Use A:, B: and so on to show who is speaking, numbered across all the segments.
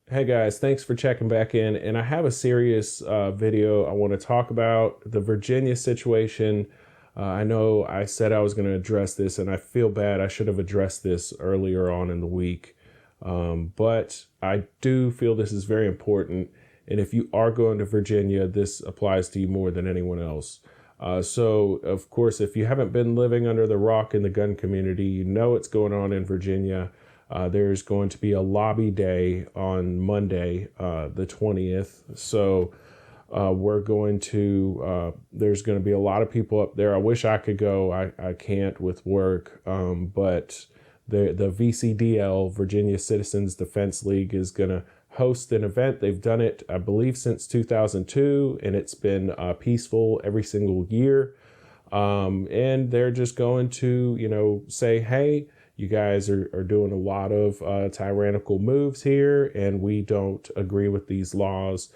A: Hey guys, thanks for checking back in. And I have a serious video I want to talk about the Virginia situation. I know I said I was going to address this, and I feel bad. I should have addressed this earlier on in the week. But I do feel this is very important. And if you are going to Virginia, this applies to you more than anyone else. So, of course, if you haven't been living under the rock in the gun community, you know what's going on in Virginia. There's going to be a lobby day on Monday, the 20th. So there's going to be a lot of people up there. I wish I could go. I can't with work. But the VCDL, Virginia Citizens Defense League, is going to host an event. They've done it, I believe, since 2002, and it's been peaceful every single year. And they're just going to, say, hey, you guys are doing a lot of tyrannical moves here, and we don't agree with these laws.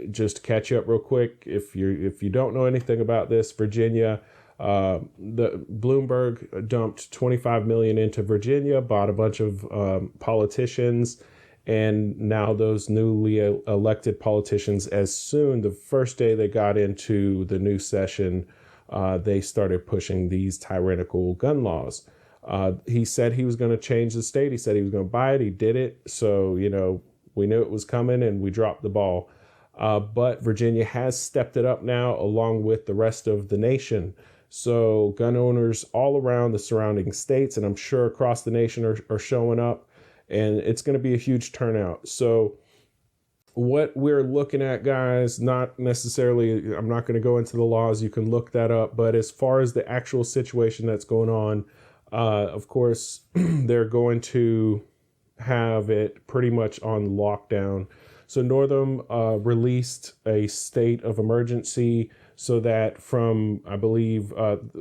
A: Just to catch you up real quick, if you don't know anything about this, Virginia, the Bloomberg dumped 25 million into Virginia, bought a bunch of politicians, and now those newly elected politicians, the first day they got into the new session, they started pushing these tyrannical gun laws. He said he was going to change the state. He said he was going to buy it. He did it. So, we knew it was coming and we dropped the ball. But Virginia has stepped it up now, along with the rest of the nation. So gun owners all around the surrounding states, and I'm sure across the nation, are showing up, and it's going to be a huge turnout. So what we're looking at, guys, not necessarily, I'm not going to go into the laws. You can look that up. But as far as the actual situation that's going on, of course, they're going to have it pretty much on lockdown. So Northam released a state of emergency so that from, I believe,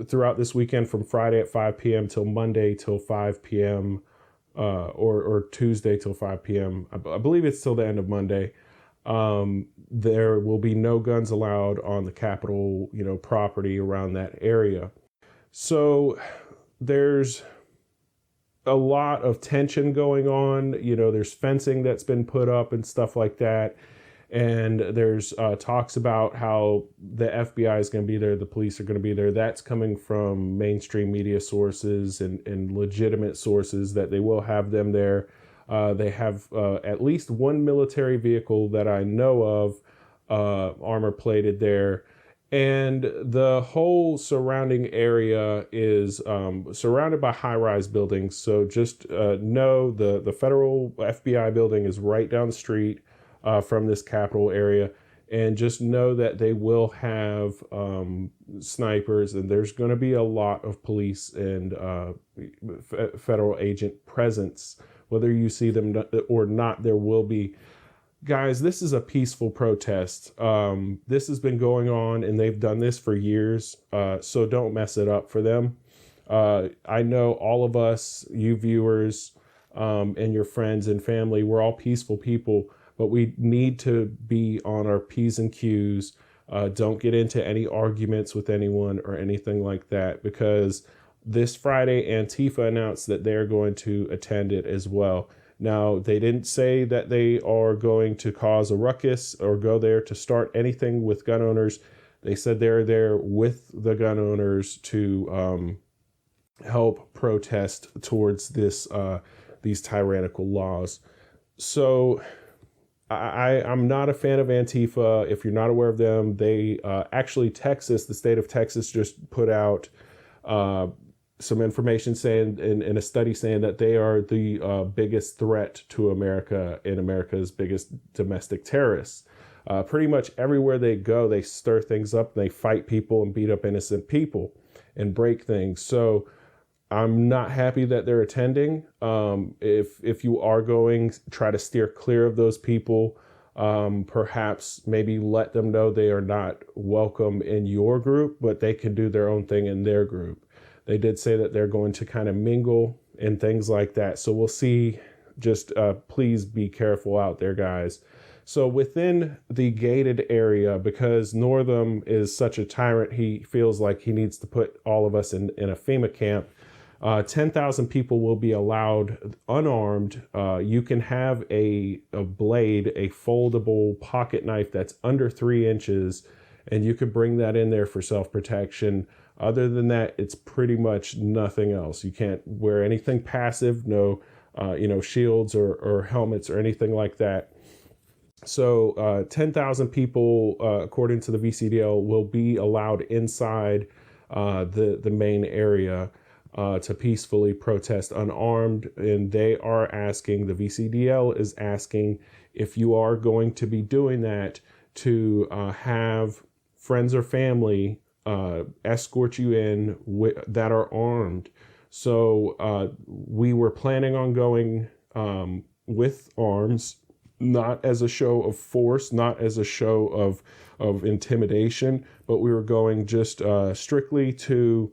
A: throughout this weekend, from Friday at 5 p.m. till Monday till 5 p.m. Or Tuesday till 5 p.m. I believe it's till the end of Monday. There will be no guns allowed on the Capitol, property around that area. So there's a lot of tension going on. There's fencing that's been put up and stuff like that. And there's talks about how the FBI is going to be there, the police are going to be there. That's coming from mainstream media sources and legitimate sources, that they will have them there. They have at least one military vehicle that I know of, armor plated there. And the whole surrounding area is surrounded by high-rise buildings. So just know the federal FBI building is right down the street from this Capitol area. And just know that they will have snipers, and there's going to be a lot of police and federal agent presence. Whether you see them or not, there will be. Guys, this is a peaceful protest. This has been going on, and they've done this for years, so don't mess it up for them. I know all of us, you viewers, and your friends and family, we're all peaceful people, but we need to be on our P's and Q's. Don't get into any arguments with anyone or anything like that, because this Friday, Antifa announced that they're going to attend it as well. Now, they didn't say that they are going to cause a ruckus or go there to start anything with gun owners. They said they're there with the gun owners to help protest towards these tyrannical laws. So I'm not a fan of Antifa. If you're not aware of them, they actually, the state of Texas just put out some information saying, in a study saying, that they are the biggest threat to America and America's biggest domestic terrorists. Pretty much everywhere they go, they stir things up, they fight people and beat up innocent people and break things. So I'm not happy that they're attending. If you are going, try to steer clear of those people. Perhaps maybe let them know they are not welcome in your group, but they can do their own thing in their group. They did say that they're going to kind of mingle and things like that. So we'll see. Just please be careful out there, guys. So within the gated area, because Northam is such a tyrant, he feels like he needs to put all of us in a FEMA camp. 10,000 people will be allowed unarmed. You can have a blade, a foldable pocket knife that's under 3 inches, and you could bring that in there for self-protection. Other than that, it's pretty much nothing else. You can't wear anything passive, no, shields or helmets or anything like that. So 10,000 people, according to the VCDL, will be allowed inside the main area to peacefully protest unarmed. And the VCDL is asking, if you are going to be doing that, to have friends or family escort you in that are armed. So we were planning on going with arms, not as a show of force, not as a show of intimidation, but we were going just strictly to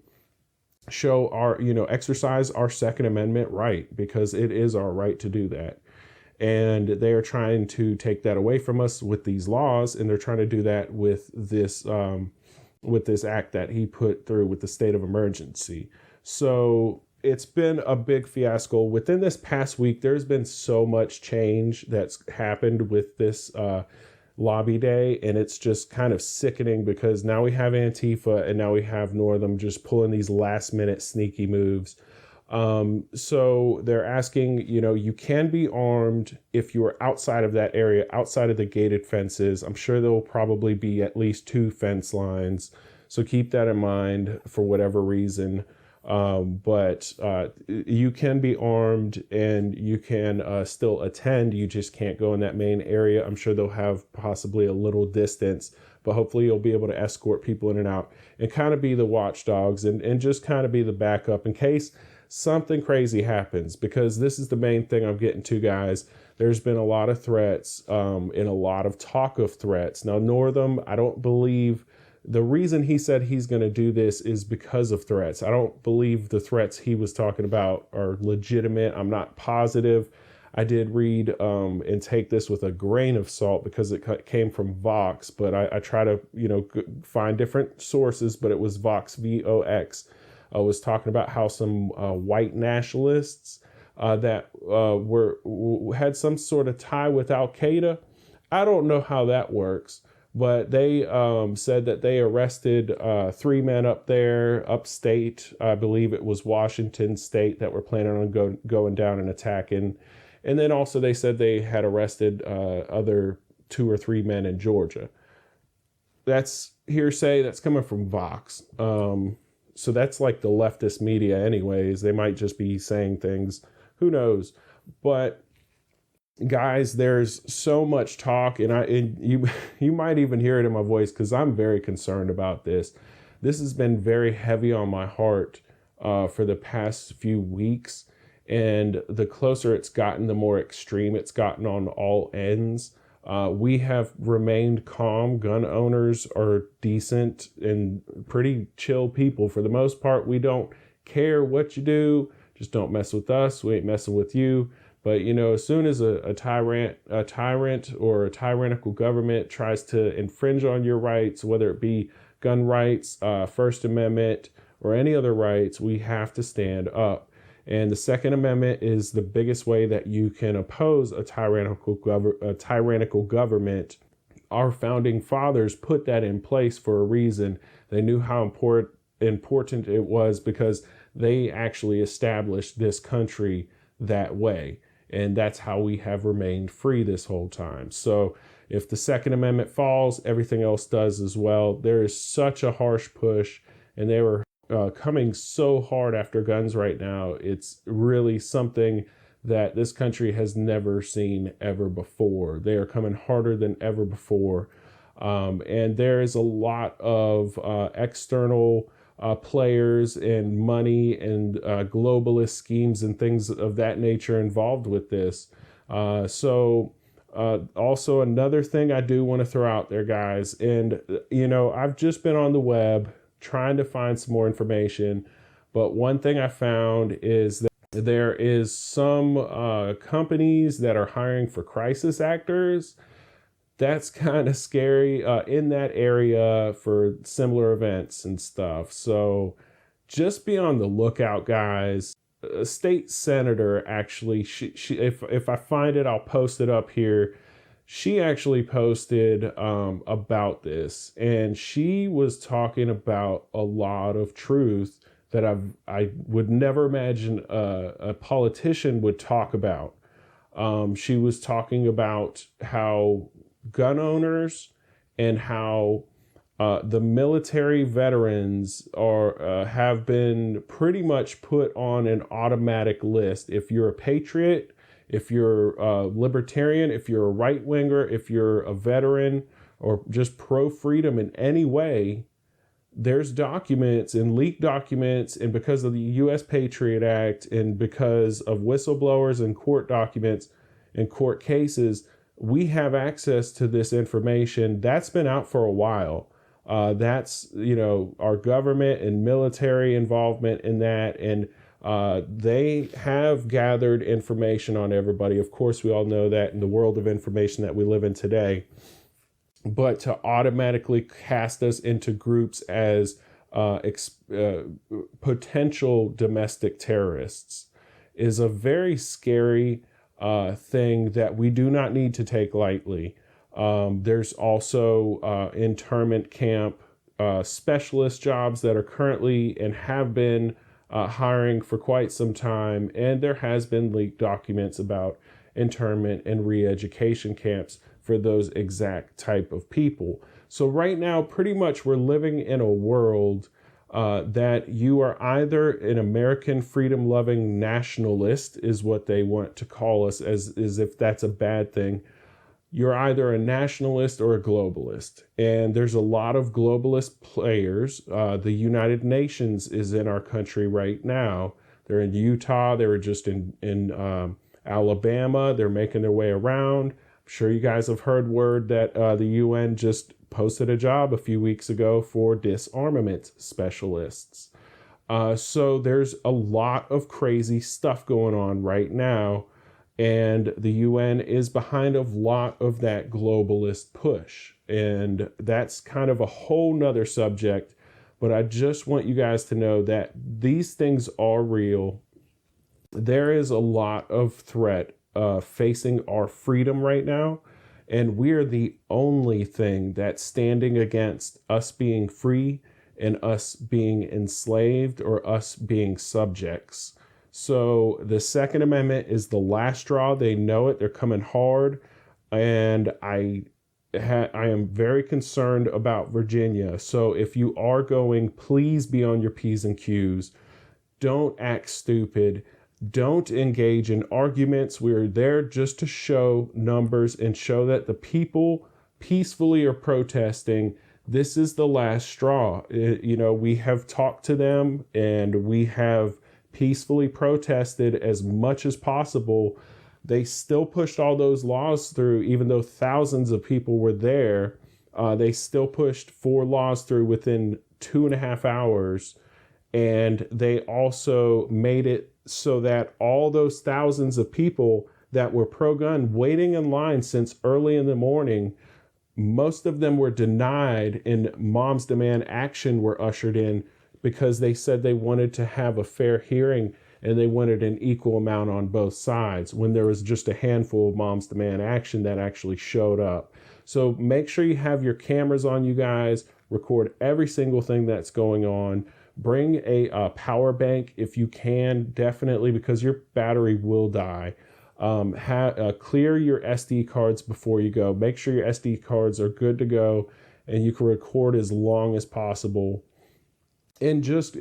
A: show exercise our Second Amendment right, because it is our right to do that. And they are trying to take that away from us with these laws, and they're trying to do that with this act that he put through with the state of emergency. So it's been a big fiasco. Within this past week, there's been so much change that's happened with this lobby day, and it's just kind of sickening, because now we have Antifa and now we have Northam just pulling these last minute sneaky moves. So they're asking, you can be armed if you are outside of that area, outside of the gated fences. I'm sure there will probably be at least 2 fence lines. So keep that in mind for whatever reason. But you can be armed and you can still attend. You just can't go in that main area. I'm sure they'll have possibly a little distance, but hopefully you'll be able to escort people in and out and kind of be the watchdogs and just kind of be the backup in case something crazy happens, because this is the main thing I'm getting to, guys. There's been a lot of threats and a lot of talk of threats. Now, Northam, I don't believe the reason he said he's going to do this is because of threats. I don't believe the threats he was talking about are legitimate. I'm not positive. I did read and take this with a grain of salt because it came from Vox, but I try to, find different sources, but it was Vox, VOX. Was talking about how some white nationalists that had some sort of tie with Al Qaeda. I don't know how that works, but they said that they arrested 3 men up there, upstate. I believe it was Washington State, that were planning on going down and attacking. And then also they said they had arrested other 2 or 3 men in Georgia. That's hearsay. That's coming from Vox. So that's like the leftist media anyways. They might just be saying things. Who knows? But guys, there's so much talk, and you might even hear it in my voice, because I'm very concerned about this. This has been very heavy on my heart for the past few weeks. And the closer it's gotten, the more extreme it's gotten on all ends. We have remained calm. Gun owners are decent and pretty chill people. For the most part, we don't care what you do. Just don't mess with us. We ain't messing with you. But, as soon as a tyrant or a tyrannical government tries to infringe on your rights, whether it be gun rights, First Amendment, or any other rights, we have to stand up. And the Second Amendment is the biggest way that you can oppose a tyrannical government. Our founding fathers put that in place for a reason. They knew how important it was, because they actually established this country that way. And that's how we have remained free this whole time. So if the Second Amendment falls, everything else does as well. There is such a harsh push, and they were coming so hard after guns right now. It's really something that this country has never seen ever before. They are coming harder than ever before. And there is a lot of external players and money and globalist schemes and things of that nature involved with this. Also another thing I do want to throw out there, guys, and I've just been on the web trying to find some more information, but one thing I found is that there is some companies that are hiring for crisis actors. That's kind of scary in that area for similar events and stuff. So just be on the lookout, guys. A state senator actually, she if I find it, I'll post it up here. She actually posted about this, and she was talking about a lot of truth that I would never imagine a politician would talk about. She was talking about how gun owners and how the military veterans are have been pretty much put on an automatic list. If you're a patriot, if you're a libertarian, if you're a right winger, if you're a veteran or just pro freedom in any way, there's documents and leaked documents, and because of the U.S. Patriot Act and because of whistleblowers and court documents and court cases, we have access to this information that's been out for a while. That's, our government and military involvement in that. And they have gathered information on everybody. Of course, we all know that in the world of information that we live in today. But to automatically cast us into groups as potential domestic terrorists is a very scary thing that we do not need to take lightly. There's also internment camp specialist jobs that are currently and have been hiring for quite some time. And there has been leaked documents about internment and re-education camps for those exact type of people. So right now, pretty much we're living in a world that you are either an American freedom-loving nationalist, is what they want to call us, as if that's a bad thing. You're either a nationalist or a globalist. And there's a lot of globalist players. The United Nations is in our country right now. They're in Utah. They were just in Alabama. They're making their way around. I'm sure you guys have heard word that the UN just posted a job a few weeks ago for disarmament specialists. So there's a lot of crazy stuff going on right now. And the UN is behind a lot of that globalist push. And that's kind of a whole nother subject. But I just want you guys to know that these things are real. There is a lot of threat facing our freedom right now. And we're the only thing that's standing against us being free and us being enslaved or us being subjects. So the Second Amendment is the last straw. They know it. They're coming hard. And I am very concerned about Virginia. So if you are going, please be on your P's and Q's. Don't act stupid. Don't engage in arguments. We're there just to show numbers and show that the people peacefully are protesting. This is the last straw. We have talked to them and we have peacefully protested as much as possible. They still pushed all those laws through, even though thousands of people were there. They still pushed 4 laws through within 2.5 hours. And they also made it so that all those thousands of people that were pro-gun waiting in line since early in the morning, most of them were denied, and Moms Demand Action were ushered in because they said they wanted to have a fair hearing and they wanted an equal amount on both sides, when there was just a handful of Moms Demand Action that actually showed up. So make sure you have your cameras on, you guys. Record every single thing that's going on. Bring a power bank if you can, definitely, because your battery will die. Clear your SD cards before you go. Make sure your SD cards are good to go and you can record as long as possible. And just,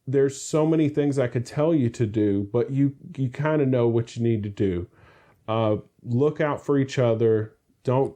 A: there's so many things I could tell you to do, but you kind of know what you need to do. Look out for each other. Don't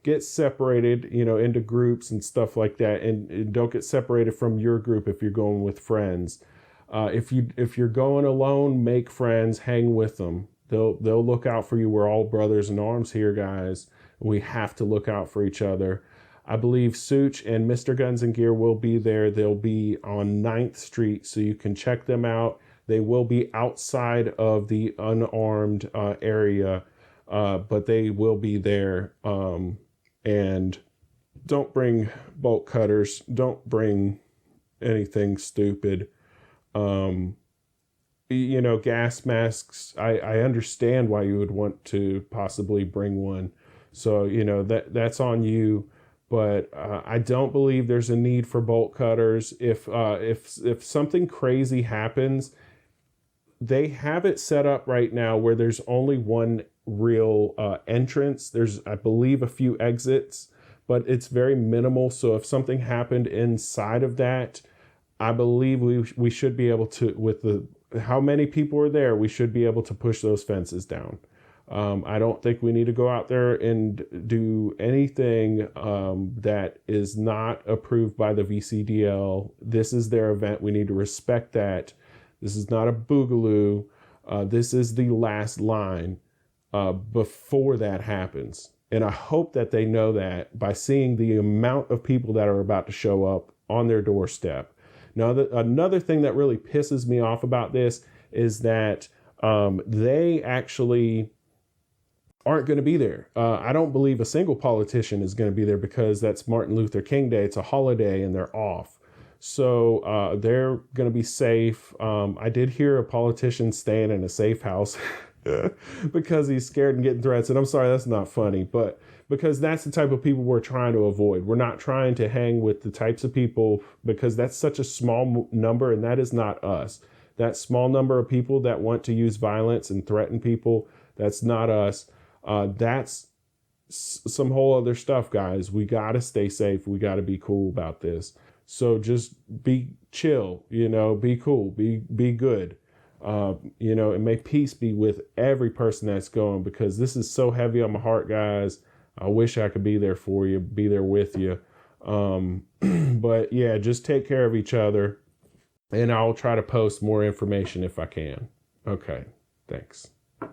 A: get separated, into groups and stuff like that. And don't get separated from your group if you're going with friends. If you're going alone, make friends, hang with them. They'll look out for you. We're all brothers in arms here, guys. We have to look out for each other. I believe Such and Mr. Guns and Gear will be there. They'll be on 9th Street, so you can check them out. They will be outside of the unarmed area, but they will be there. And don't bring bolt cutters. Don't bring anything stupid. Um, gas masks, I understand why you would want to possibly bring one. So, that's on you. But I don't believe there's a need for bolt cutters. If something crazy happens, they have it set up right now where there's only one real entrance. There's, I believe, a few exits, but it's very minimal. So if something happened inside of that, I believe we should be able to, with the how many people are there, we should be able to push those fences down. I don't think we need to go out there and do anything that is not approved by the VCDL. This is their event. We need to respect that. This is not a boogaloo. This is the last line before that happens. And I hope that they know that by seeing the amount of people that are about to show up on their doorstep. Now, another thing that really pisses me off about this is that they actually aren't going to be there. I don't believe a single politician is going to be there because that's Martin Luther King Day. It's a holiday and they're off. So they're going to be safe. I did hear a politician staying in a safe house because he's scared and getting threats. And I'm sorry, that's not funny, but because that's the type of people we're trying to avoid. We're not trying to hang with the types of people because that's such a small number, and that is not us. That small number of people that want to use violence and threaten people, that's not us. That's some whole other stuff, guys. We got to stay safe. We got to be cool about this. So just be chill, be cool, be good. And may peace be with every person that's going, because this is so heavy on my heart, guys. I wish I could be there for you, be there with you. But yeah, just take care of each other, and I'll try to post more information if I can. Okay, thanks.